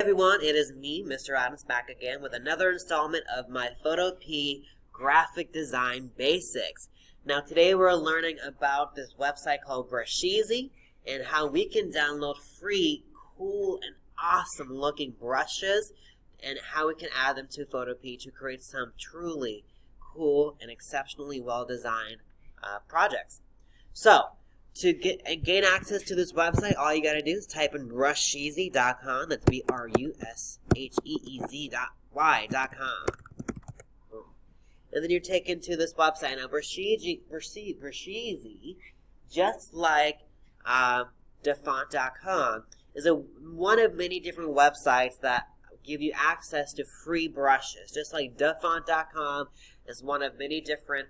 Everyone, it is me, Mr. Adams, back again with another installment of my Photopea graphic design basics. Now today we're learning about this website called Brusheezy and how we can download free, cool, and awesome looking brushes and how we can add them to Photopea to create some truly cool and exceptionally well designed projects. So, to gain access to this website, all you gotta do is type in brusheezy.com. That's BRUSHEEZY.com. And then you're taken to this website. Now, Brusheezy, just like Dafont.com, is one of many different websites that give you access to free brushes. Just like Dafont.com is one of many different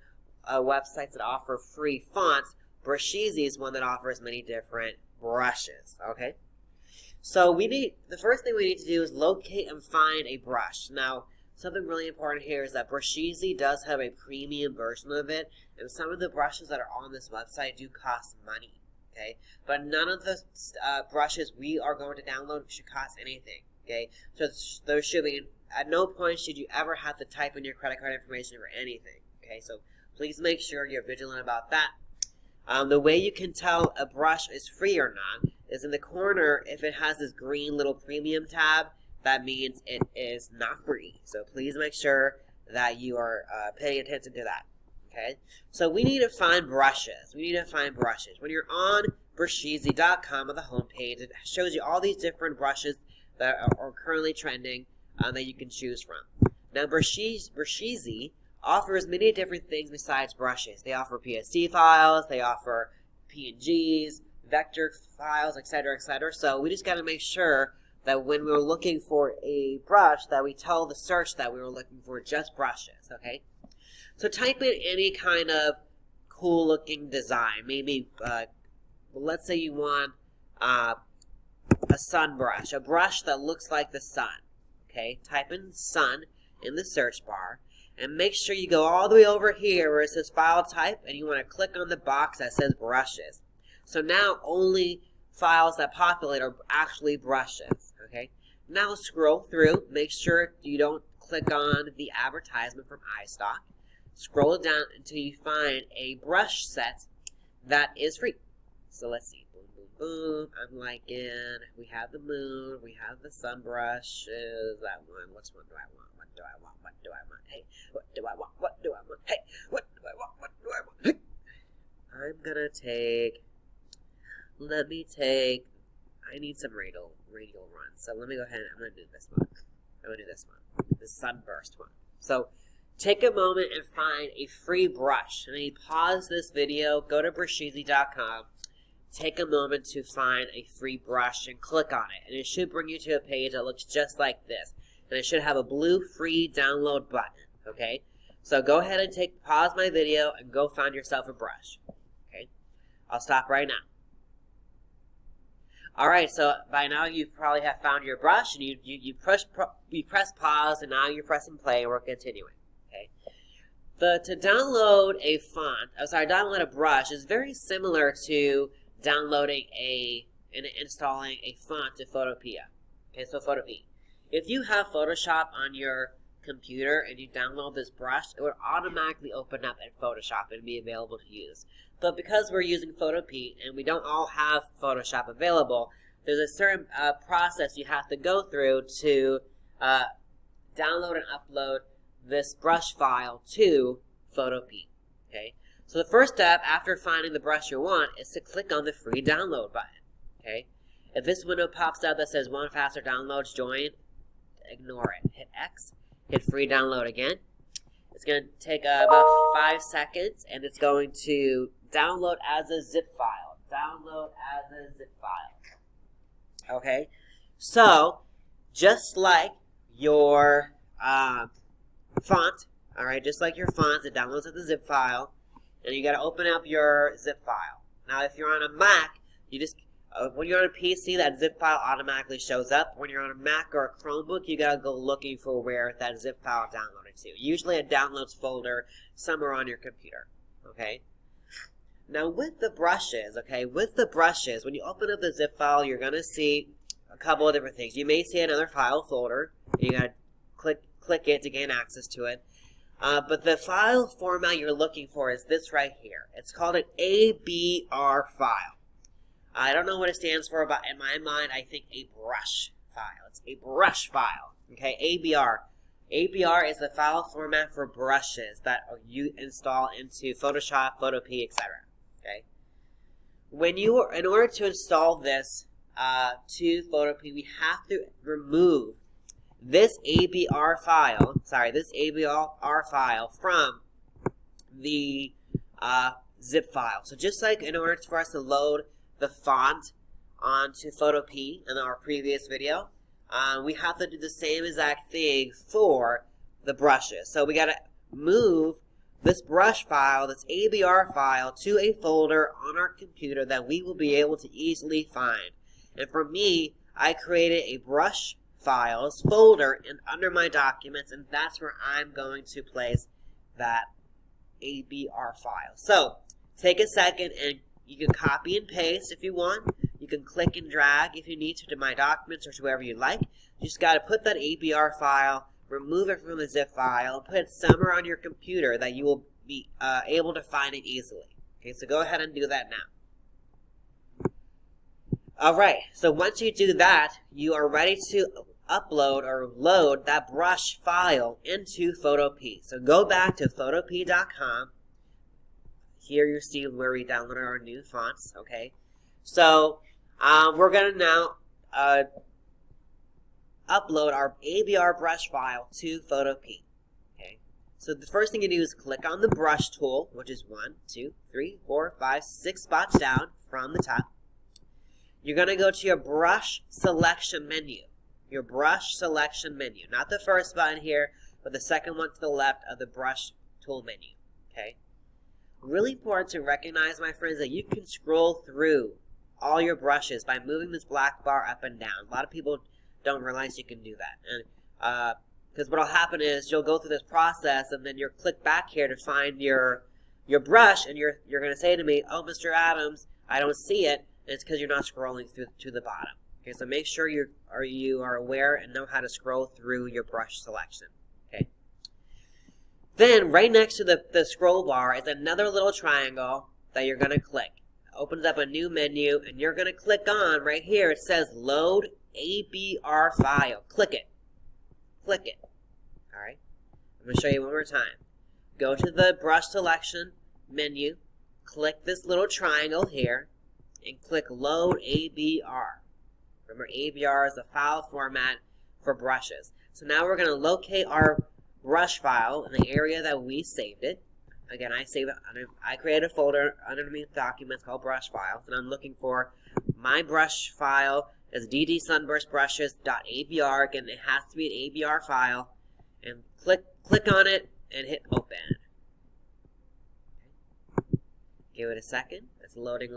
websites that offer free fonts, Brusheezy is one that offers many different brushes, okay? So the first thing we need to do is locate and find a brush. Now, something really important here is that Brusheezy does have a premium version of it, and some of the brushes that are on this website do cost money, okay? But none of the brushes we are going to download should cost anything, okay? So there should be, at no point should you ever have to type in your credit card information or anything, okay? So please make sure you're vigilant about that. The way you can tell a brush is free or not is in the corner. If it has this green little premium tab, that means it is not free. So please make sure that you are paying attention to that. Okay. So we need to find brushes. When you're on Brusheezy.com on the homepage, it shows you all these different brushes that are currently trending that you can choose from. Now Brusheezy offers many different things besides brushes. They offer PSD files, they offer PNGs, vector files, etc., etc. So we just got to make sure that when we're looking for a brush, that we tell the search that we were looking for just brushes, okay? So type in any kind of cool-looking design. Maybe, let's say you want a sun brush, a brush that looks like the sun, okay? Type in sun in the search bar. And make sure you go all the way over here where it says file type, and you want to click on the box that says brushes. So now only files that populate are actually brushes, okay? Now scroll through, make sure you don't click on the advertisement from iStock. Scroll down until you find a brush set that is free. So let's see, boom, boom, boom, I'm liking, we have the moon, we have the sun brushes, that one, which one do I want? What do I want? What do I want? Hey, what do I want? What do I want? Hey, what do I want? What do I want? Hey. I'm gonna take, I need some radial runs. So let me go ahead, I'm gonna do this one. The sunburst one. So take a moment and find a free brush. And then you pause this video, go to Brusheezy.com, take a moment to find a free brush and click on it. And it should bring you to a page that looks just like this. And it should have a blue free download button, okay? So go ahead and pause my video and go find yourself a brush, okay? I'll stop right now. Alright, so by now you probably have found your brush, and you press pause, and now you're pressing play, and we're continuing, okay? To download a download a brush is very similar to downloading and installing a font to Photopea, okay, so Photopea. If you have Photoshop on your computer and you download this brush, it would automatically open up in Photoshop and be available to use. But because we're using Photopea and we don't all have Photoshop available, there's a certain process you have to go through to download and upload this brush file to Photopea. Okay? So the first step after finding the brush you want is to click on the free download button. Okay? If this window pops up that says "Want faster downloads? Join," ignore it. Hit X. Hit free download again. It's going to take about 5 seconds, and it's going to download as a zip file. Okay? So, just like your font, alright, just like your font, it downloads as a zip file, and you got to open up your zip file. Now, if you're on a Mac, you just when you're on a PC, that zip file automatically shows up. When you're on a Mac or a Chromebook, you gotta go looking for where that zip file downloaded to. Usually a downloads folder somewhere on your computer, okay? Now with the brushes, when you open up the zip file, you're gonna see a couple of different things. You may see another file folder. You gotta click it to gain access to it. But the file format you're looking for is this right here. It's called an ABR file. I don't know what it stands for, but in my mind, I think a brush file. It's a brush file. Okay, ABR. ABR is the file format for brushes that you install into Photoshop, Photopea, etc. Okay. In order to install this to Photopea, we have to remove this ABR file from the zip file. So just like in order for us to load the font onto Photopea in our previous video, we have to do the same exact thing for the brushes. So we got to move this brush file, this ABR file, to a folder on our computer that we will be able to easily find. And for me, I created a brush files folder under my documents, and that's where I'm going to place that ABR file. So take a second, and you can copy and paste if you want. You can click and drag if you need to my documents or to wherever you like. You just got to put that ABR file, remove it from the zip file, put it somewhere on your computer that you will be able to find it easily. Okay, so go ahead and do that now. Alright, so once you do that, you are ready to upload or load that brush file into Photopea. So go back to photopea.com. Here you see where we downloaded our new fonts, okay? So we're going to now upload our ABR brush file to Photopea, okay? So the first thing you do is click on the brush tool, which is 1, 2, 3, 4, 5, 6 spots down from the top. You're going to go to your brush selection menu. Your brush selection menu. Not the first button here, but the second one to the left of the brush tool menu, okay? Really important to recognize, my friends, that you can scroll through all your brushes by moving this black bar up and down. A lot of people don't realize you can do that. And because what will happen is you'll go through this process, and then you'll click back here to find your brush, and you're going to say to me, "Oh, Mr. Adams, I don't see it." And it's because you're not scrolling through to the bottom. Okay, so make sure you are aware and know how to scroll through your brush selection. Okay. Then right next to the scroll bar is another little triangle that you're going to click. It opens up a new menu, and you're going to click on right here. It says Load ABR File. Click it. Click it. All right. I'm going to show you one more time. Go to the brush selection menu. Click this little triangle here, and click Load ABR. Remember, ABR is a file format for brushes. So now we're going to locate our brush file in the area that we saved it. Again, I created a folder underneath documents called brush files, and I'm looking for my brush file is ddsunburstbrushes.abr. Again, it has to be an ABR file, and click on it and hit open. Okay. Give it a second. It's loading.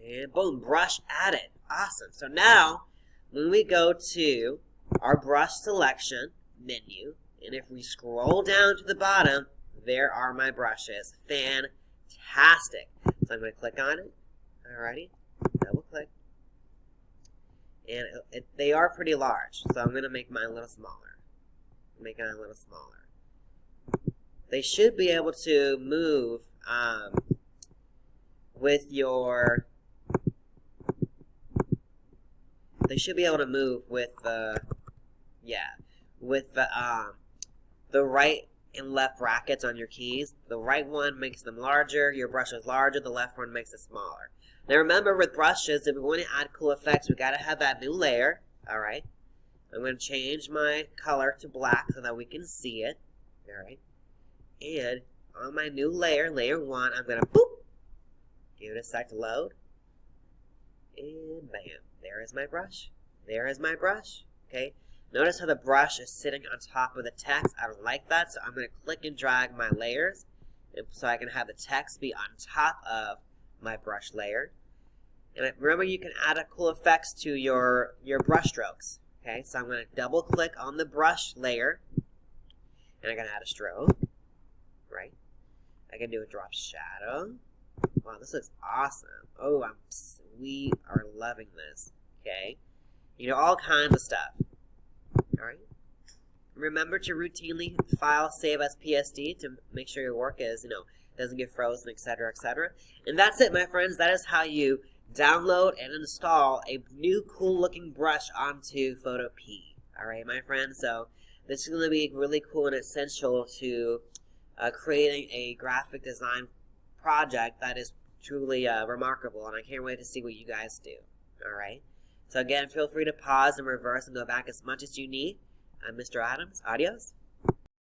And boom, brush added. Awesome. So now, when we go to our brush selection menu, and if we scroll down to the bottom, there are my brushes. Fantastic. So I'm going to click on it. Alrighty. Double click. And they are pretty large, so I'm going to make mine a little smaller. They should be able to move with your... They should be able to move with the right and left brackets on your keys. The right one makes them larger, your brush is larger, the left one makes it smaller. Now remember, with brushes, if we want to add cool effects, we gotta have that new layer. Alright. I'm going to change my color to black so that we can see it. Alright. And on my new layer, layer 1, I'm going to boop, give it a sec to load. And bam. There is my brush. There is my brush. Okay. Notice how the brush is sitting on top of the text. I don't like that, so I'm going to click and drag my layers so I can have the text be on top of my brush layer. And remember, you can add a cool effects to your brush strokes. Okay, so I'm going to double click on the brush layer, and I'm going to add a stroke. Right. I can do a drop shadow. Wow, this looks awesome. Oh, we are loving this. Okay. You know, all kinds of stuff. Alright. Remember to routinely file save as PSD to make sure your work is, doesn't get frozen, etc., etc. And that's it, my friends. That is how you download and install a new cool looking brush onto Photopea. Alright, my friends. So this is going to be really cool and essential to creating a graphic design project that is truly remarkable, and I can't wait to see what you guys do. Alright? So again, feel free to pause and reverse and go back as much as you need. I'm Mr. Adams. Adios.